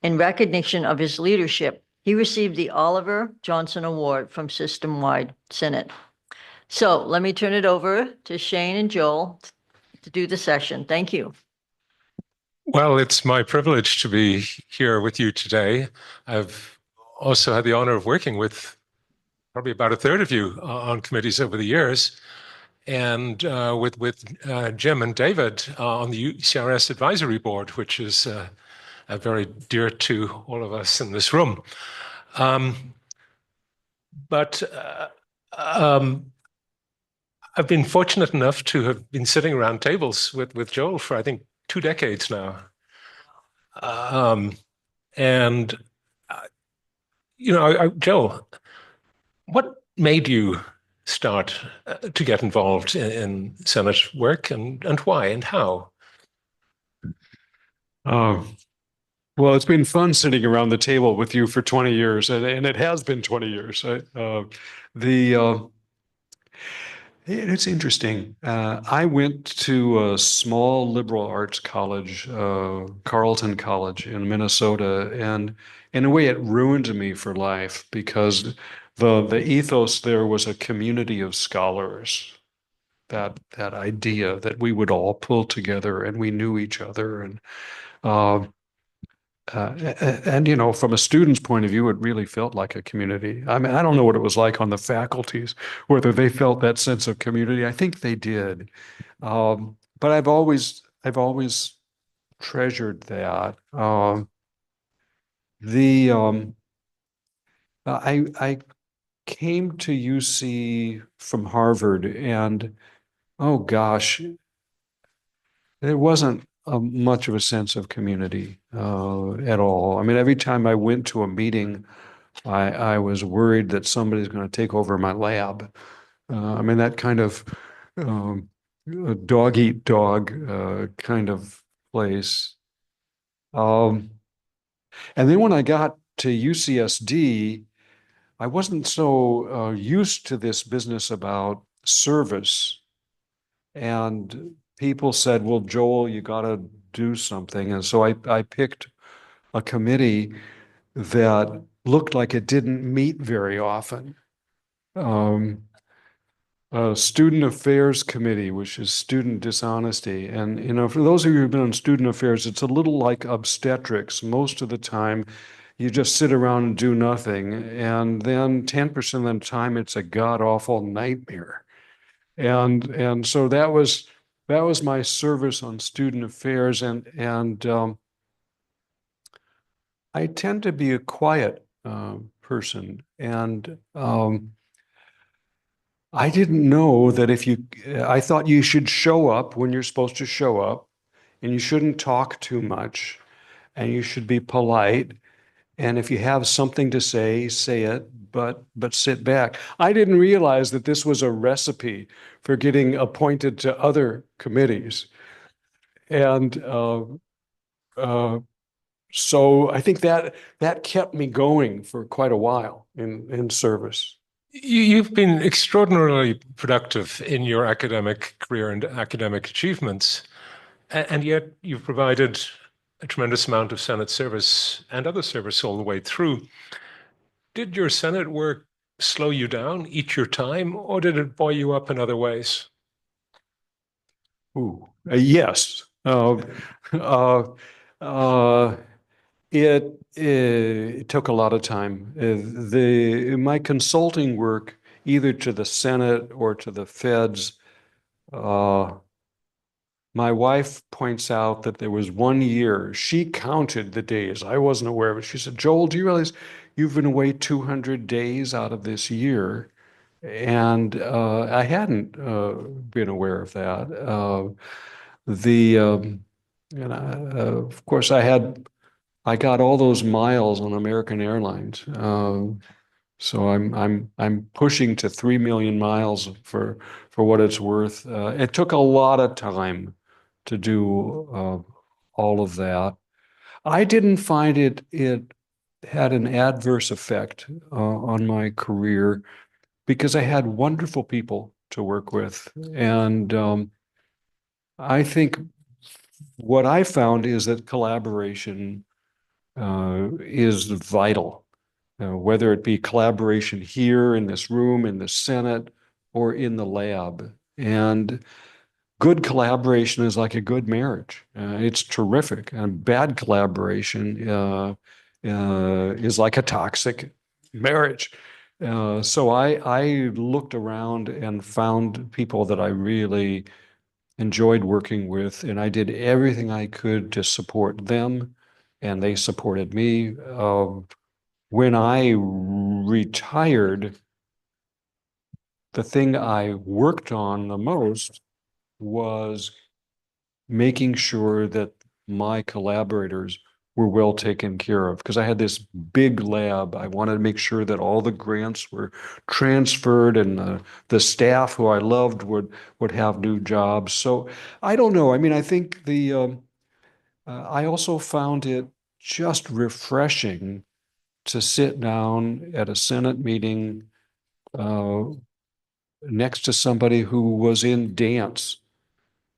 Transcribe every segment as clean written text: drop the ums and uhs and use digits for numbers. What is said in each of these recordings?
In recognition of his leadership, he received the Oliver Johnson Award from System-Wide Senate. So let me turn it over to Shane and Joel to do the session. Thank you. Well, it's my privilege to be here with you today. I've also had the honor of working with probably about a third of you on committees over the years, and with Jim and David on the UCRS Advisory Board, which is very dear to all of us in this room. But I've been fortunate enough to have been sitting around tables with Joel for, I think, 2 decades now. And, Joel, what made you start to get involved in Senate work, and why and how? Well, it's been fun sitting around the table with you for 20 years, and it has been 20 years. It's interesting. I went to a small liberal arts college, Carleton College in Minnesota, and in a way it ruined me for life because the ethos there was a community of scholars. That idea that we would all pull together and we knew each other uh, and you know, from a student's point of view, it really felt like a community. I mean, I don't know what it was like on the faculties, whether they felt that sense of community. I think they did, but I've always treasured that. The I came to UC from Harvard, and oh gosh, there wasn't much of a sense of community at all. I mean, every time I went to a meeting, I was worried that somebody's going to take over my lab. I mean, that kind of um, dog eat dog kind of place. Um, and then when I got to UCSD, I wasn't so used to this business about service. And people said, well, Joel, you got to do something. And so I picked a committee that looked like it didn't meet very often. Um, a student affairs committee, which is student dishonesty. And, you know, for those of you who've been on student affairs, it's a little like obstetrics. Most of the time, you just sit around and do nothing. And then 10% of the time, it's a god-awful nightmare. And so that was my service on student affairs, and I tend to be a quiet person, and I didn't know that I thought you should show up when you're supposed to show up, and you shouldn't talk too much, and you should be polite. And if you have something to say, say it, but sit back. I didn't realize that this was a recipe for getting appointed to other committees. And uh, so I think that kept me going for quite a while in service. You've been extraordinarily productive in your academic career and academic achievements, and yet you've provided a tremendous amount of Senate service and other service all the way through. Did your Senate work slow you down, eat your time, or did it buoy you up in other ways? Ooh, yes. Uh, uh, it took a lot of time. My consulting work, either to the Senate or to the feds, uh, my wife points out that there was one year, she counted the days. I wasn't aware of it. She said, Joel, do you realize you've been away 200 days out of this year? And I hadn't been aware of that. The and of course I got all those miles on American Airlines. So I'm pushing to 3 million miles for what it's worth. It took a lot of time to do all of that. I didn't find it had an adverse effect on my career because I had wonderful people to work with. And I think what I found is that collaboration is vital, whether it be collaboration here in this room, in the Senate, or in the lab. And good collaboration is like a good marriage. It's terrific. And bad collaboration is like a toxic marriage. So I looked around and found people that I really enjoyed working with, and I did everything I could to support them, and they supported me. When I retired, the thing I worked on the most was making sure that my collaborators were well taken care of, because I had this big lab. I wanted to make sure that all the grants were transferred, and the staff who I loved would have new jobs. So I don't know. I mean, I think I also found it just refreshing to sit down at a Senate meeting uh, next to somebody who was in dance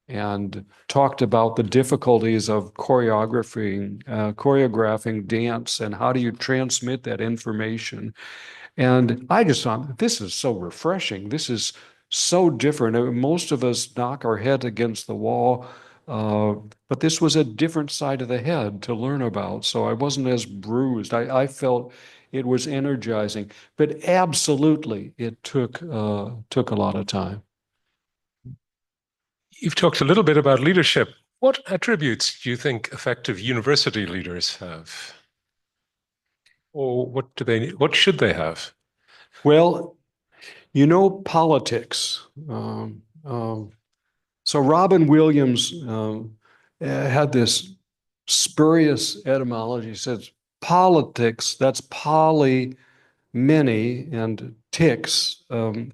and talked about the difficulties of choreographing dance, and how do you transmit that information. And I just thought, this is so refreshing. This is so different. I mean, most of us knock our head against the wall, uh, but this was a different side of the head to learn about. So I wasn't as bruised. I felt it was energizing, but absolutely it took a lot of time. You've talked a little bit about leadership. What attributes do you think effective university leaders have? Or what should they have? Well, politics. So Robin Williams had this spurious etymology. He says politics, that's poly, many, and ticks,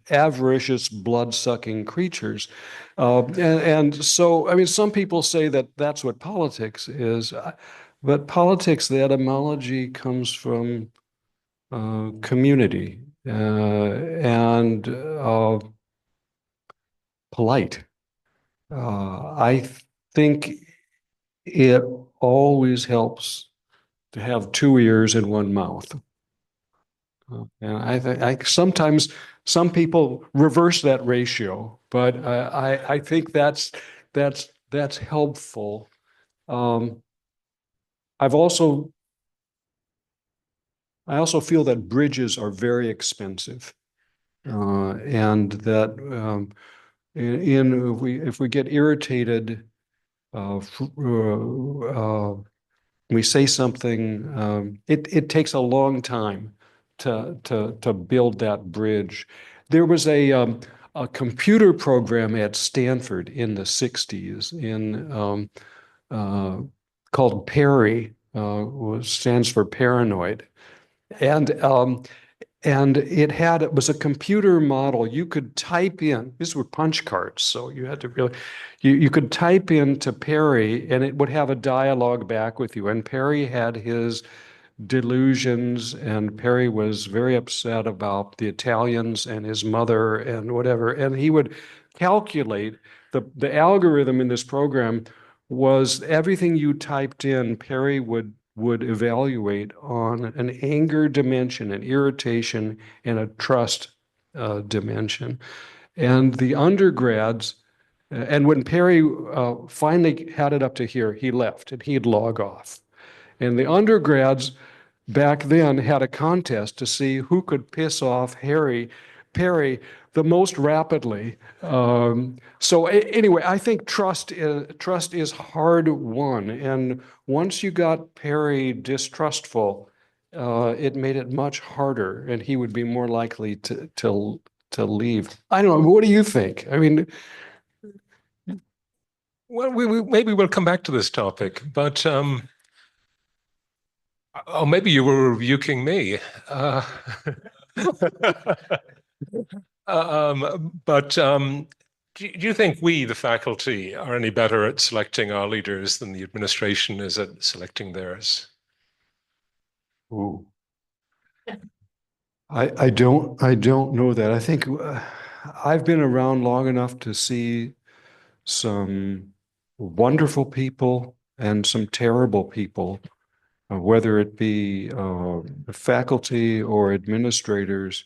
avaricious, blood-sucking creatures. And so, I mean, some people say that that's what politics is, but politics, the etymology comes from community and polite. I think it always helps to have two ears and one mouth. And I sometimes some people reverse that ratio, but I think that's helpful. Um, I've also I also feel that bridges are very expensive, and that if we get irritated, uh, we say something, it takes a long time to build that bridge. There was a computer program at Stanford in the 60s uh, called Perry, stands for paranoid. And it was a computer model. You could type in, these were punch cards, so you had to really, you could type into Perry and it would have a dialogue back with you. And Perry had his delusions, and Perry was very upset about the Italians and his mother and whatever. And he would calculate the algorithm in this program was everything you typed in, Perry would evaluate on an anger dimension, an irritation, and a trust dimension. And the undergrads, and when Perry finally had it up to here, he left and he'd log off. And the undergrads back then had a contest to see who could piss off Perry the most rapidly. So anyway, I think trust is hard won, and once you got Perry distrustful, it made it much harder, and he would be more likely to leave. I don't know. What do you think? I mean, Well, maybe we'll come back to this topic, but oh, maybe you were rebuking me. But do you think we, the faculty, are any better at selecting our leaders than the administration is at selecting theirs? ooh, I don't know that. I think I've been around long enough to see some wonderful people and some terrible people. whether it be faculty or administrators.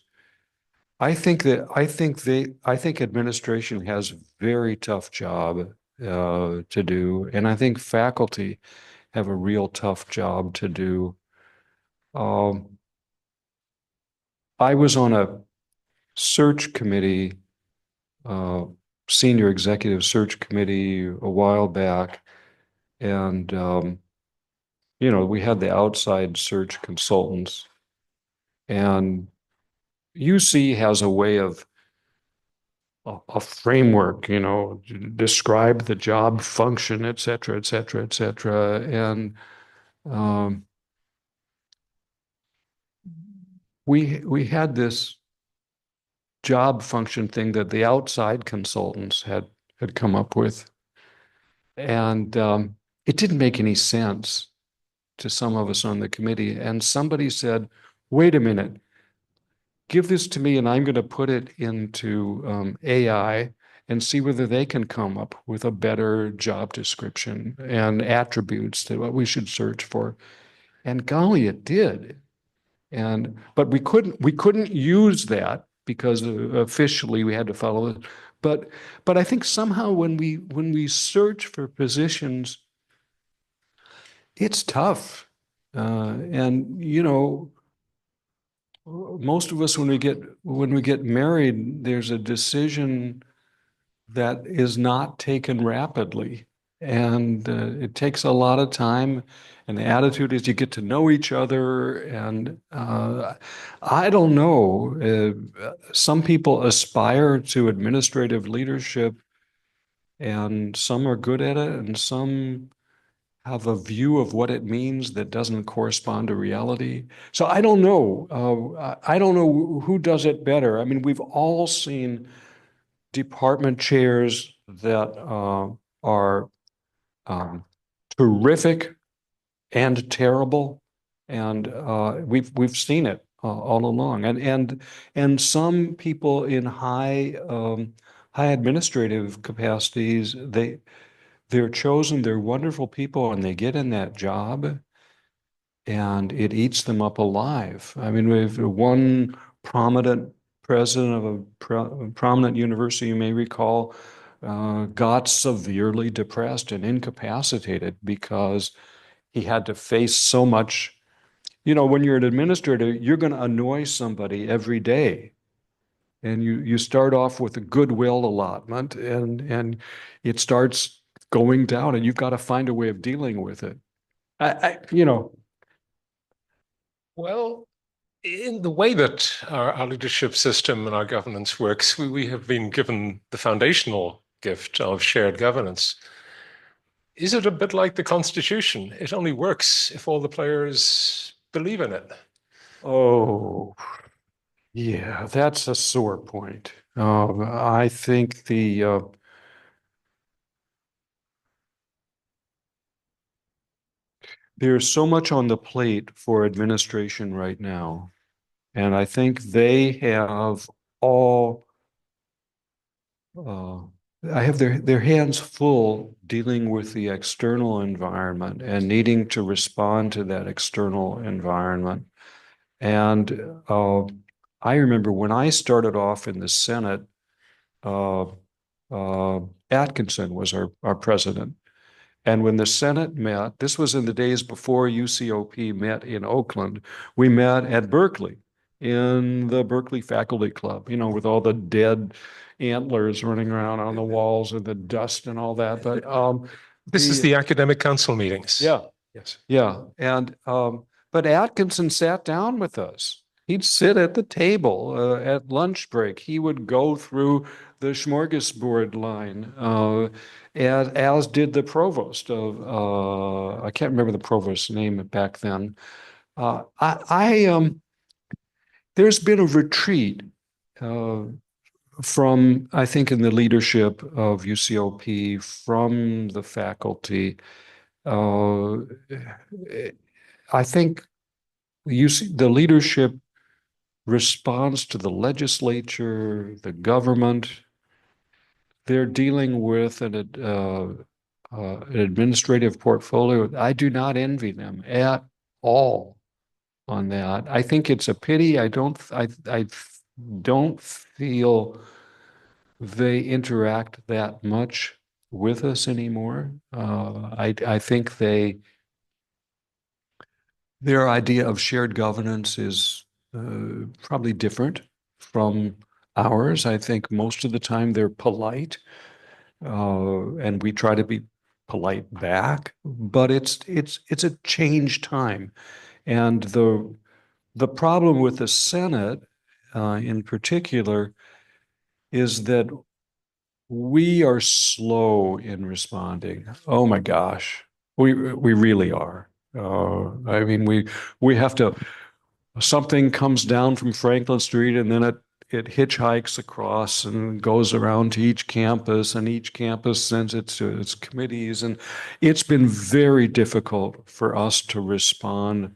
I think administration has a very tough job to do, and I think faculty have a real tough job to do. Um, I was on a search committee, uh, senior executive search committee a while back, and we had the outside search consultants, and UC has a way of a framework, describe the job function, et cetera, et cetera, et cetera. And um, we had this job function thing that the outside consultants had come up with, and it didn't make any sense to some of us on the committee. And somebody said, "Wait a minute, give this to me, and I'm going to put it into AI." And see whether they can come up with a better job description and attributes to what we should search for. And golly, it did. But we couldn't use that because officially we had to follow it. But I think somehow when we search for positions, it's tough. And most of us when we get married, there's a decision that is not taken rapidly. And it takes a lot of time. And the attitude is you get to know each other. And I don't know. Some people aspire to administrative leadership, and some are good at it, and some have a view of what it means that doesn't correspond to reality. So I don't know. I don't know who does it better. I mean, we've all seen department chairs that are um, terrific and terrible, and we've seen it all along. And some people in high administrative capacities, they're chosen. They're wonderful people, and they get in that job, and it eats them up alive. I mean, we've one prominent president of a prominent university, you may recall, got severely depressed and incapacitated because he had to face so much. When you're an administrator, you're going to annoy somebody every day. And you start off with a goodwill allotment, and it starts going down, and you've got to find a way of dealing with it. I you know, Well, in the way that our leadership system and our governance works, we have been given the foundational gift of shared governance. Is it a bit like the Constitution? It only works if all the players believe in it. oh, yeah, that's a sore point. I think there's so much on the plate for administration right now, and I think they have all uh, I have their hands full dealing with the external environment and needing to respond to that external environment. And I remember when I started off in the Senate, uh, uh, Atkinson was our president. And when the Senate met, this was in the days before UCOP met in Oakland, we met at Berkeley in the Berkeley Faculty Club, with all the dead antlers running around on the walls and the dust and all that. But This is the academic council meetings. yeah, Yes. yeah. And but Atkinson sat down with us. He'd sit at the table at lunch break. He would go through the smorgasbord line, as did the provost of I can't remember the provost's name back then. There's been a retreat uh, from, I think, in the leadership of UCOP, from the faculty. Uh, I think the leadership responds to the legislature, the government. They're dealing with an administrative portfolio. I do not envy them at all on that. I think it's a pity. I don't feel they interact that much with us anymore. I think their idea of shared governance is probably different from ours. I think most of the time they're polite, and we try to be polite back. But it's a change time, and the problem with the Senate, in particular, is that we are slow in responding. Oh my gosh, we really are. I mean, we have to. Something comes down from Franklin Street, and then it hitchhikes across and goes around to each campus, and each campus sends it to its committees, and it's been very difficult for us to respond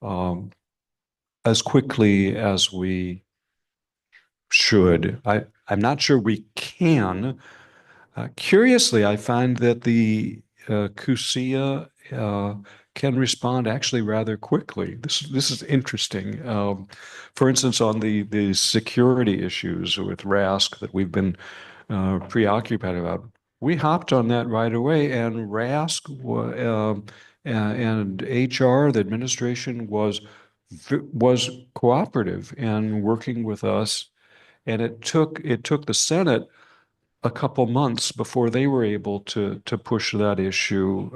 um, as quickly as we should. I'm not sure we can. Curiously, I find that the CUCEA can respond actually rather quickly. This is interesting. For instance, on the security issues with RASC that we've been preoccupied about, we hopped on that right away, and RASC and HR, the administration was cooperative and working with us, and it took the Senate a couple months before they were able to push that issue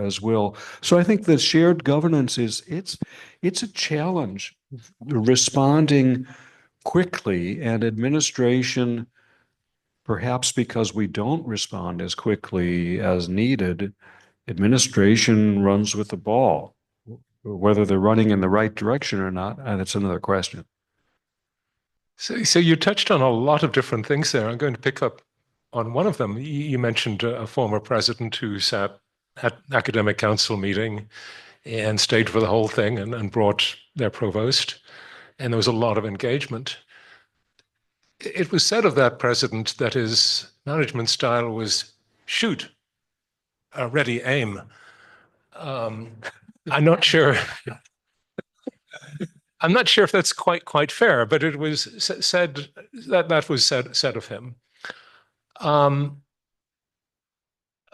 as well. So I think the shared governance it's a challenge responding quickly, and administration, perhaps because we don't respond as quickly as needed, administration runs with the ball. Whether they're running in the right direction or not, that's another question. So you touched on a lot of different things there. I'm going to pick up on one of them. You mentioned a former president who sat at academic council meeting and stayed for the whole thing and brought their provost, and there was a lot of engagement. It was said of that president that his management style was shoot, ready, aim. I'm not sure. I'm not sure if that's quite fair, but it was said that was said of him.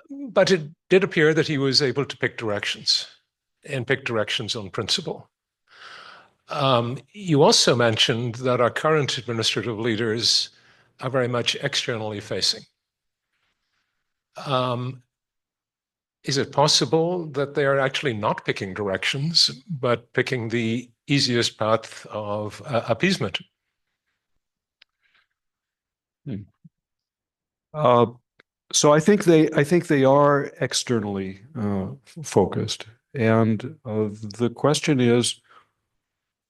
But it did appear that he was able to pick directions and pick directions on principle. You also mentioned that our current administrative leaders are very much externally facing. Is it possible that they are actually not picking directions, but picking the easiest path of appeasement? Uh, so I think they are externally focused, and the question is,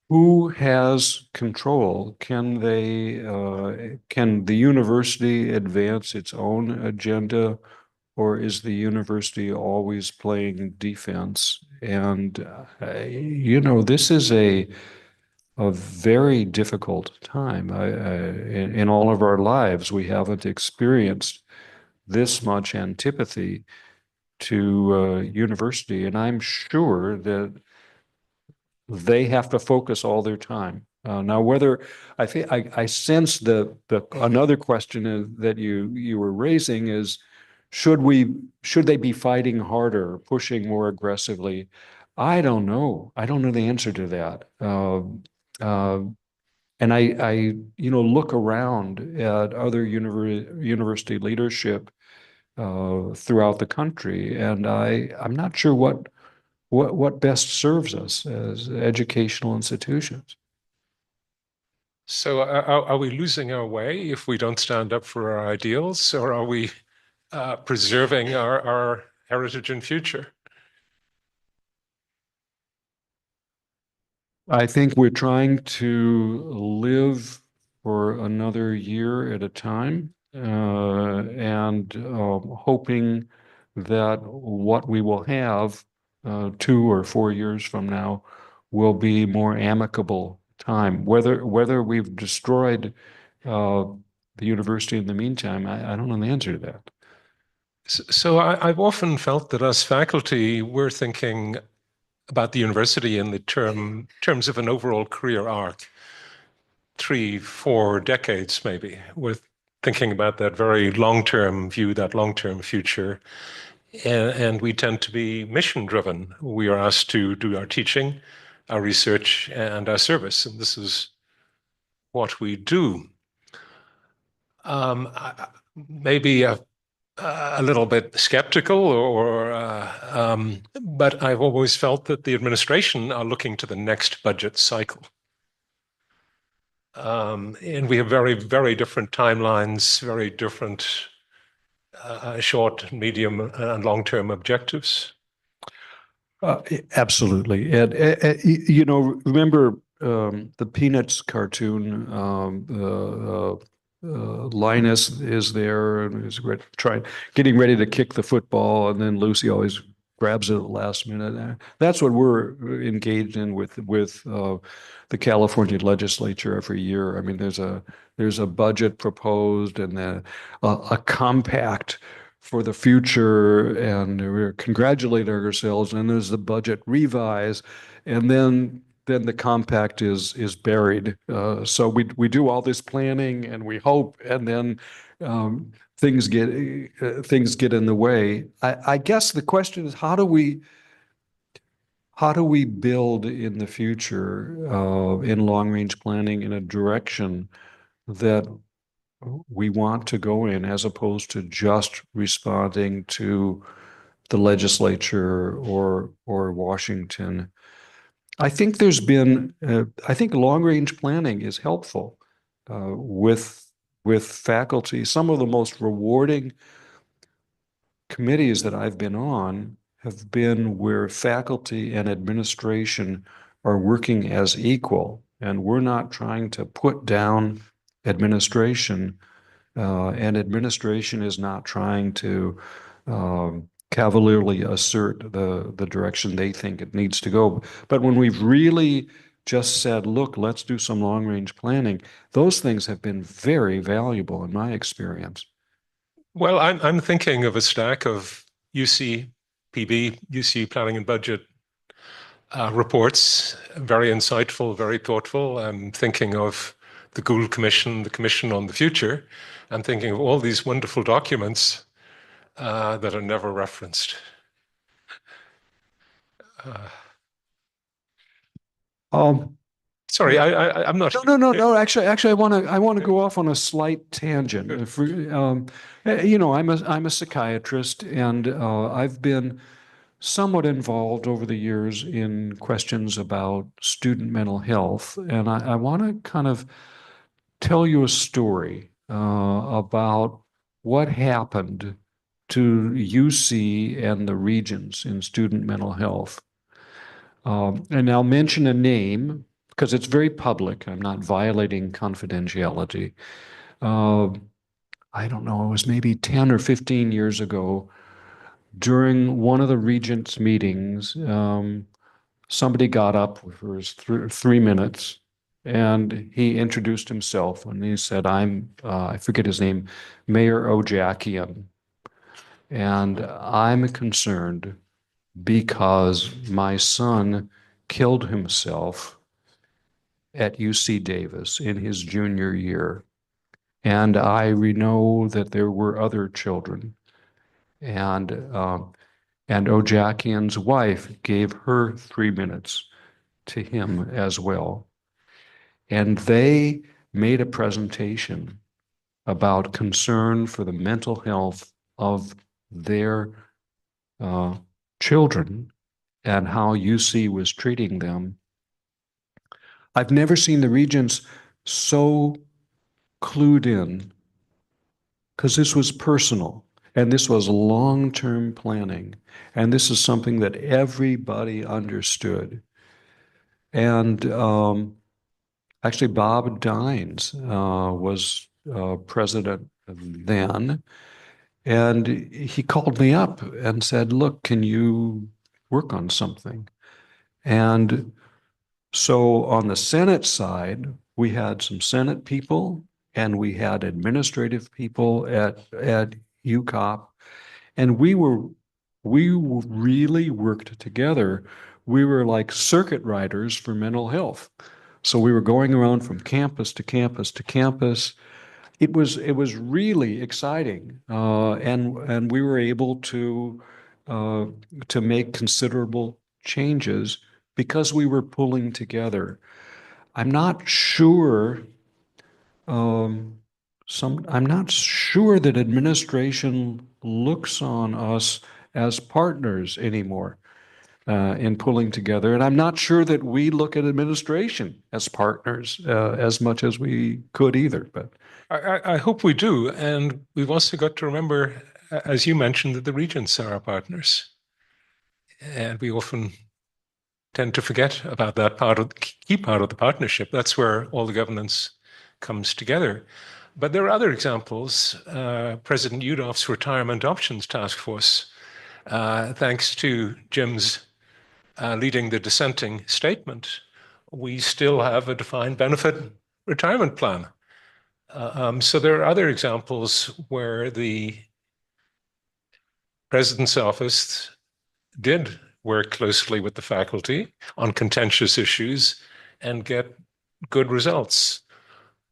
who has control? Can the university advance its own agenda, or is the university always playing defense? And this is a very difficult time. In all of our lives, we haven't experienced this much antipathy to university, and I'm sure that they have to focus all their time. Now, whether I sense the another question that you were raising is, should they be fighting harder, pushing more aggressively? I don't know. I don't know the answer to that. Uh, and I look around at other university leadership throughout the country, and I'm not sure what best serves us as educational institutions. So are we losing our way if we don't stand up for our ideals, or are we preserving our heritage and future? I think we're trying to live for another year at a time, and hoping that what we will have 2 or 4 years from now will be more amicable time. Whether we've destroyed uh, the university in the meantime, I don't know the answer to that. So I've often felt that as faculty, we're thinking about the university in the terms of an overall career arc, 3, 4 decades maybe, with thinking about that very long-term view, that long-term future. And we tend to be mission driven. We are asked to do our teaching, our research, and our service. And this is what we do. Maybe a little bit skeptical, but I've always felt that the administration are looking to the next budget cycle. And we have very, very different timelines, very different short, medium, and long-term objectives. Absolutely. And, you know, remember the Peanuts cartoon, Linus is there and is getting ready to kick the football, and then Lucy always grabs it at the last minute. That's what we're engaged in with the California legislature every year. I mean, there's a budget proposed and a compact for the future, and we're congratulating ourselves. And there's the budget revise, and then the compact is buried. So we do all this planning and we hope, and then things get in the way. I guess the question is, how do we build in the future in long range planning in a direction that we want to go in, as opposed to just responding to the legislature or Washington. I think there's been, I think long range planning is helpful with faculty. Some of the most rewarding committees that I've been on have been where faculty and administration are working as equal, and we're not trying to put down administration, and administration is not trying to cavalierly assert the direction they think it needs to go. But when we've really just said, look, let's do some long range planning, those things have been very valuable in my experience. Well, I'm thinking of a stack of UC PB, UC Planning and Budget reports, very insightful, very thoughtful. I'm thinking of the Gould Commission, the Commission on the Future. I'm thinking of all these wonderful documents that are never referenced. Sorry, I'm not. No. Actually, I want to go off on a slight tangent. You know, I'm a psychiatrist, and I've been somewhat involved over the years in questions about student mental health, and I want to kind of tell you a story about what happened to UC and the Regents in student mental health. And I'll mention a name because it's very public. I'm not violating confidentiality. I don't know, it was maybe 10 or 15 years ago, during one of the Regents' meetings, somebody got up for his 3 minutes, and he introduced himself, and he said, I forget his name, Mayor Ojakian, and I'm concerned because my son killed himself at UC Davis in his junior year. And I know that there were other children. And Ojakian's wife gave her 3 minutes to him as well. And they made a presentation about concern for the mental health of their children and how UC was treating them. I've never seen the Regents so clued in, because this was personal and this was long-term planning, and this is something that everybody understood. And actually, Bob Dines was president then, and he called me up and said, look, can you work on something? And so on the Senate side, we had some Senate people and we had administrative people at UCOP, and we really worked together we were like circuit riders for mental health. So we were going around from campus to campus to campus. It was really exciting, and we were able uh, to make considerable changes because we were pulling together. I'm not sure. Um, I'm not sure that administration looks on us as partners anymore in pulling together, and I'm not sure that we look at administration as partners as much as we could either. But I hope we do. And we've also got to remember, as you mentioned, that the regents are our partners. And we often tend to forget about that key part of the partnership. That's where all the governance comes together. But there are other examples. President Udolph's Retirement Options Task Force, thanks to Jim's leading the dissenting statement, we still have a defined benefit retirement plan. So there are other examples where the president's office did work closely with the faculty on contentious issues and get good results.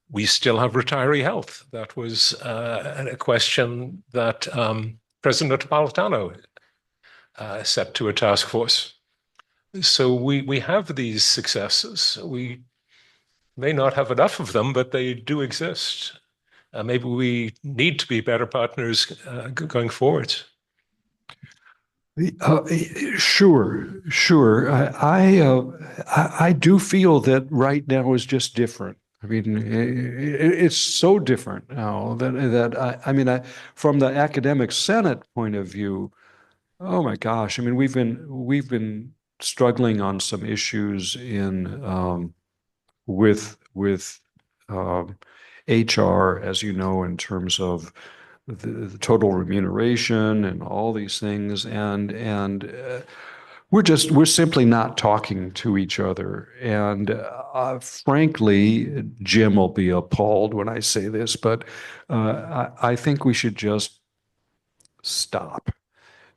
We still have retiree health. That was a question that President Napolitano set to a task force. So we have these successes. We may not have enough of them, but they do exist. Maybe we need to be better partners going forward. Uh, sure, sure. I do feel that right now is just different. I mean, it's so different now that from the academic senate point of view, oh my gosh! I mean, we've been struggling on some issues in with HR, as you know, in terms of the total remuneration and all these things, and we're simply not talking to each other. And frankly, Jim will be appalled when I say this, but I think we should just stop.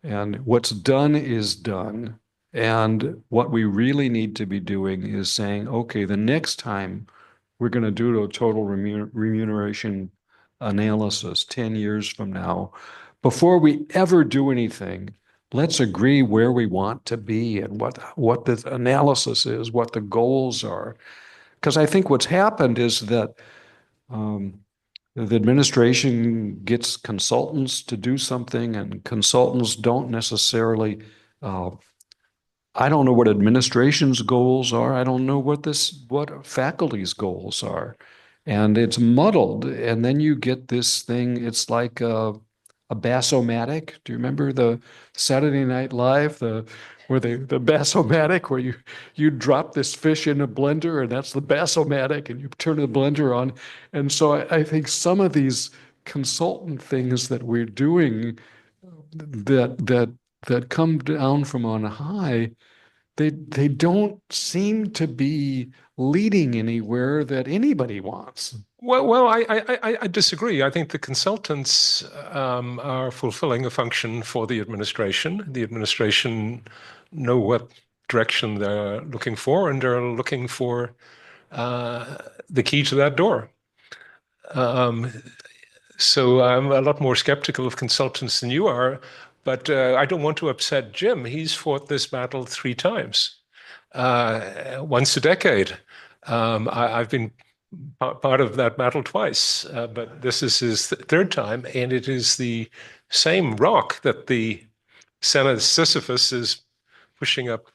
And what's done is done. And what we really need to be doing is saying, okay, the next time we're going to do a total remuneration analysis 10 years from now, before we ever do anything, let's agree where we want to be and what the analysis is, what the goals are. Because I think what's happened is that um, the administration gets consultants to do something, and consultants don't necessarily I don't know what administration's goals are. I don't know what faculty's goals are. And it's muddled. And then you get this thing, it's like a bass-o-matic. Do you remember the Saturday Night Live, the bass-o-matic, where you drop this fish in a blender, and that's the bass-o-matic, and you turn the blender on. And so I think some of these consultant things that we're doing that come down from on high, they don't seem to be leading anywhere that anybody wants. Well, I disagree. I think the consultants are fulfilling a function for the administration. The administration know what direction they're looking for, and they're looking for the key to that door. So I'm a lot more skeptical of consultants than you are, but I don't want to upset Jim. He's fought this battle 3 times, once a decade. I've been part of that battle twice, but this is his third time, and it is the same rock that the Senate Sisyphus is pushing up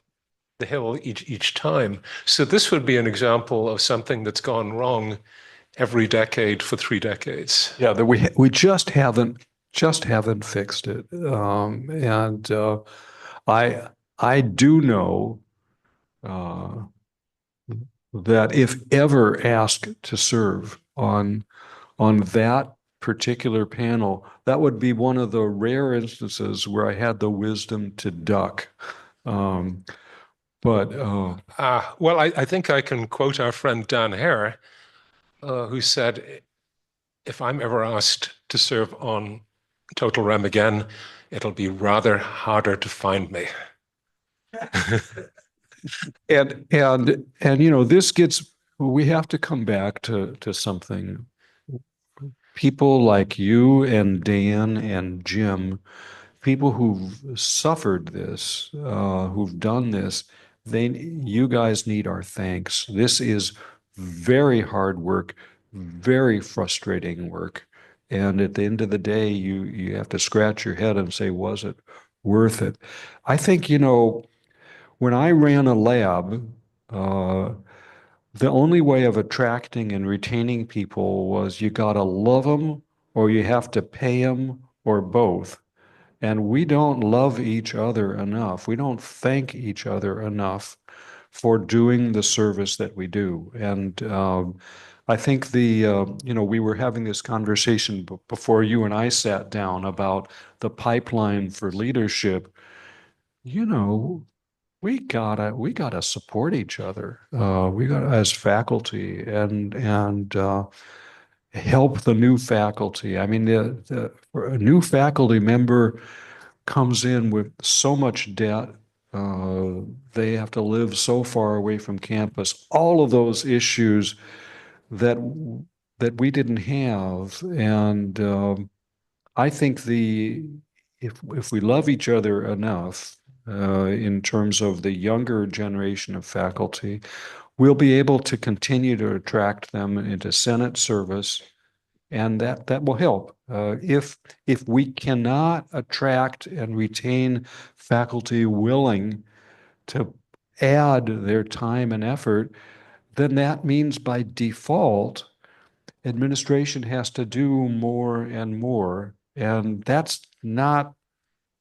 the hill each time. So this would be an example of something that's gone wrong every decade for 3 decades. Yeah, that we just haven't fixed it. And I do know uh, that if ever asked to serve on that particular panel, that would be one of the rare instances where I had the wisdom to duck. Um, but Well, I think I can quote our friend Dan Hare, who said, if I'm ever asked to serve on Total Rem again, it'll be rather harder to find me. And this we have to come back to something. People like you and Dan and Jim, people who've suffered this, who've done this, you guys need our thanks. This is very hard work, very frustrating work. And at the end of the day, you have to scratch your head and say, was it worth it? I think, when I ran a lab, uh, the only way of attracting and retaining people was you got to love them or you have to pay them or both. And we don't love each other enough. We don't thank each other enough for doing the service that we do. And I think we were having this conversation before you and I sat down about the pipeline for leadership. You know, we gotta support each other. We gotta, as faculty, and help the new faculty. I mean, a new faculty member comes in with so much debt. They have to live so far away from campus. All of those issues that we didn't have, and I think if we love each other enough, in terms of the younger generation of faculty, we'll be able to continue to attract them into Senate service, and that will help. If we cannot attract and retain faculty willing to add their time and effort, then that means by default, administration has to do more and more, and that's not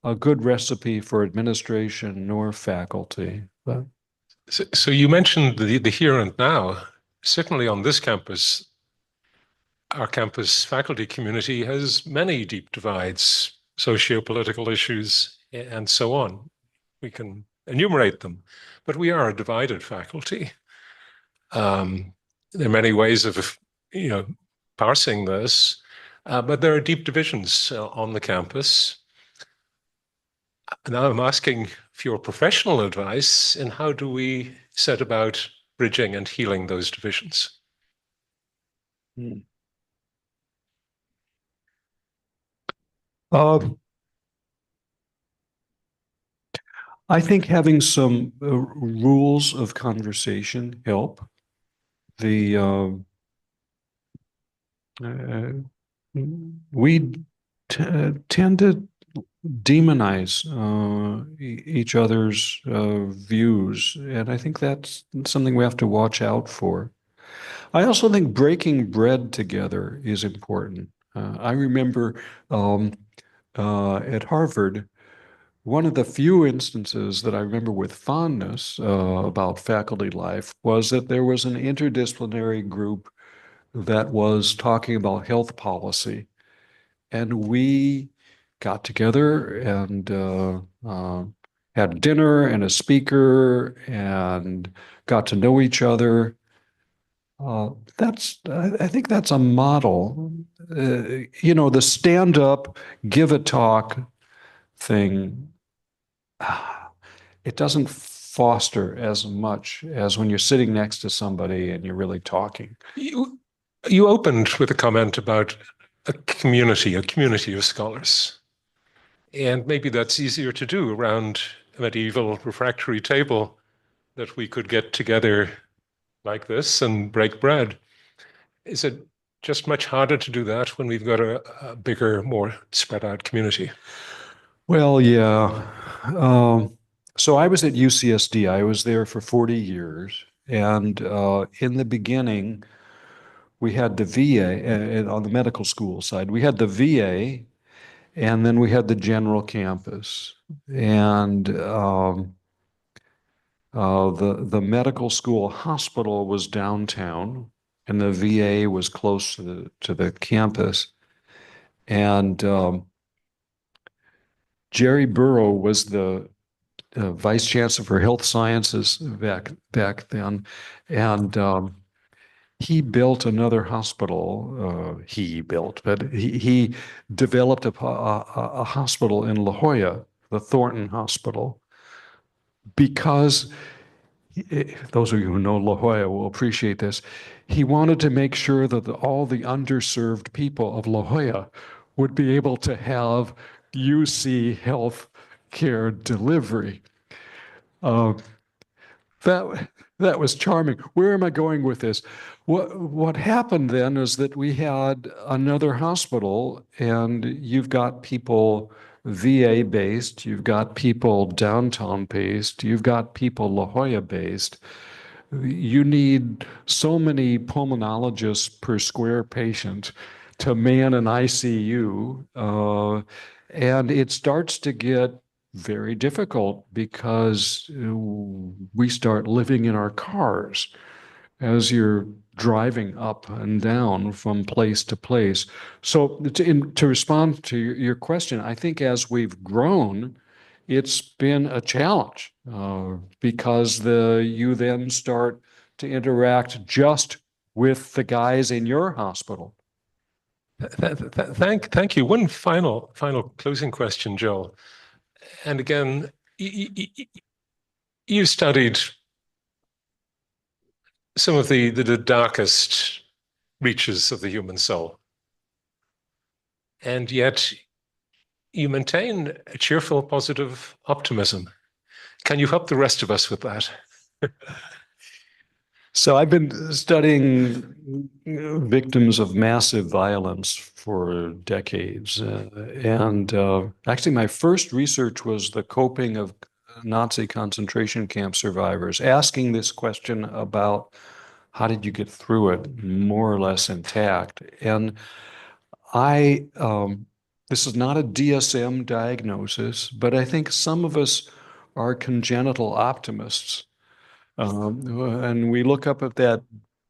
a good recipe for administration nor faculty. But So you mentioned the here and now. Certainly on this campus, our campus faculty community has many deep divides, socio-political issues, and so on. We can enumerate them, but we are a divided faculty. There are many ways of, parsing this, but there are deep divisions on the campus. Now I'm asking for your professional advice in how do we set about bridging and healing those divisions? uh, I think having some rules of conversation help. The we tend to demonize each other's views, and I think that's something we have to watch out for. I also think breaking bread together is important. I remember at Harvard, one of the few instances that I remember with fondness about faculty life was that there was an interdisciplinary group that was talking about health policy. And we got together and had dinner and a speaker and got to know each other. I think that's a model. The stand up, give a talk thing, it doesn't foster as much as when you're sitting next to somebody and you're really talking. You opened with a comment about a community of scholars. And maybe that's easier to do around a medieval refractory table, that we could get together like this and break bread. Is it just much harder to do that when we've got a bigger, more spread out community? Well, yeah. So I was at UCSD. I was there for 40 years. And in the beginning, we had the VA on the medical school side. We had the VA, and then we had the general campus. And the medical school hospital was downtown, and the VA was close to the campus. And Jerry Burrow was the vice chancellor for health sciences back then, and he built another hospital. But he developed a hospital in La Jolla, the Thornton Hospital, because those of you who know La Jolla will appreciate this. He wanted to make sure that all the underserved people of La Jolla would be able to have UC health care delivery. Uh, that that was charming. Where am I going with this? What happened then is that we had another hospital, and you've got people VA based, you've got people downtown based, you've got people La Jolla based. You need so many pulmonologists per square patient to man an ICU, and it starts to get very difficult because we start living in our cars as you're driving up and down from place to place. So to respond to your question, I think as we've grown, it's been a challenge because you then start to interact just with the guys in your hospital. Thank you. One final closing question, Joel. And again, you studied some of the darkest reaches of the human soul, and yet you maintain a cheerful, positive optimism. Can you help the rest of us with that? So I've been studying victims of massive violence for decades. And actually, my first research was the coping of Nazi concentration camp survivors, asking this question about how did you get through it more or less intact. And this is not a DSM diagnosis, but I think some of us are congenital optimists. And we look up at that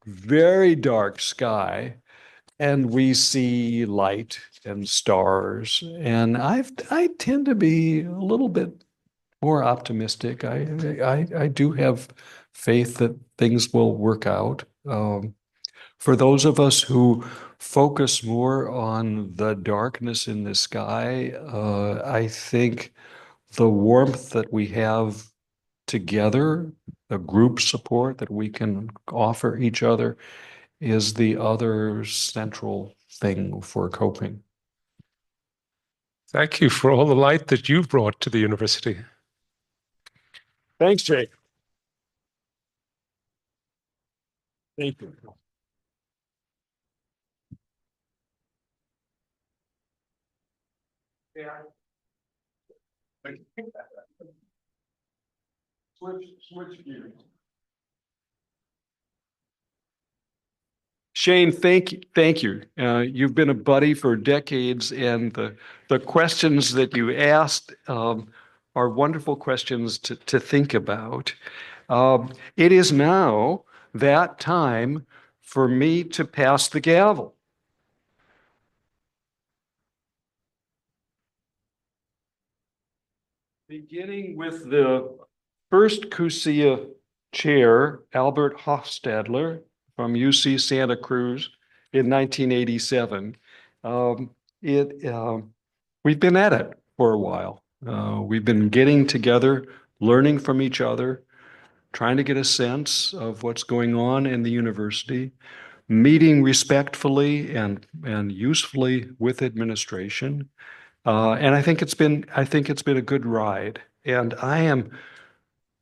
very dark sky and we see light and stars. And I tend to be a little bit more optimistic. I do have faith that things will work out. For those of us who focus more on the darkness in the sky, I think the warmth that we have together, the group support that we can offer each other, is the other central thing for coping. Thank you for all the light that you've brought to the university. Thanks, Jake. Thank you. Yeah. Switch gears. Shane, thank you. You've been a buddy for decades, and the questions that you asked are wonderful questions to think about. It is now that time for me to pass the gavel. Beginning with the first CUCEA chair, Albert Hofstadler from UC Santa Cruz in 1987. Um, we've been at it for a while. We've been getting together, learning from each other, trying to get a sense of what's going on in the university, meeting respectfully and usefully with administration. And I think it's been a good ride. And I am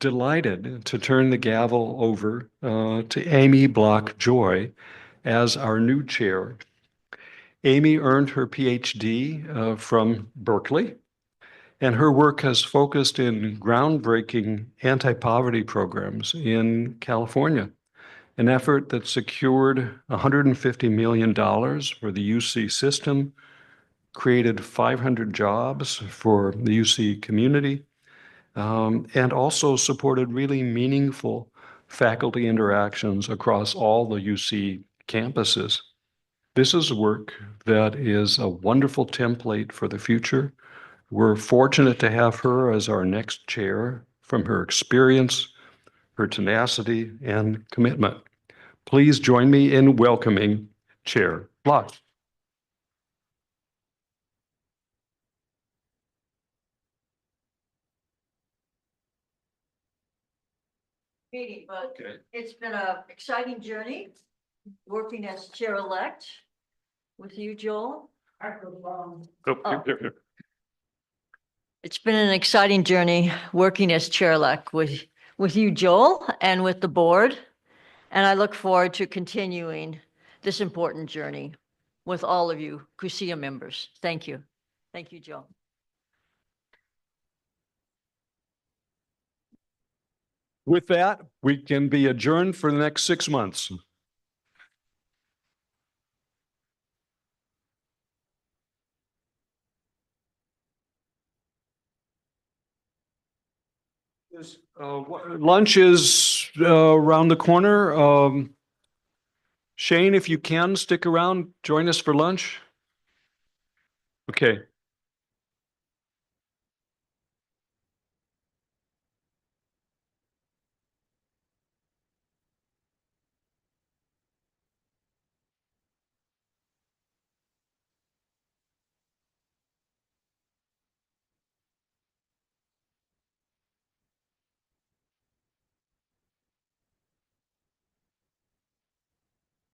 delighted to turn the gavel over to Amy Block Joy as our new chair. Amy earned her PhD from Berkeley, and her work has focused in groundbreaking anti-poverty programs in California, an effort that secured $150 million for the UC system, created 500 jobs for the UC community, and also supported really meaningful faculty interactions across all the UC campuses. This is work that is a wonderful template for the future. We're fortunate to have her as our next chair from her experience, her tenacity, and commitment. Please join me in welcoming Chair Block. meeting, but Okay. it's been an exciting journey working as chair-elect with you, Joel. It's been an exciting journey working as chair-elect with you, Joel, and with the board. And I look forward to continuing this important journey with all of you CUCEA members. Thank you. Thank you, Joel. With that, we can be adjourned for the next 6 months. Lunch is around the corner. Shane, if you can, stick around, join us for lunch. Okay.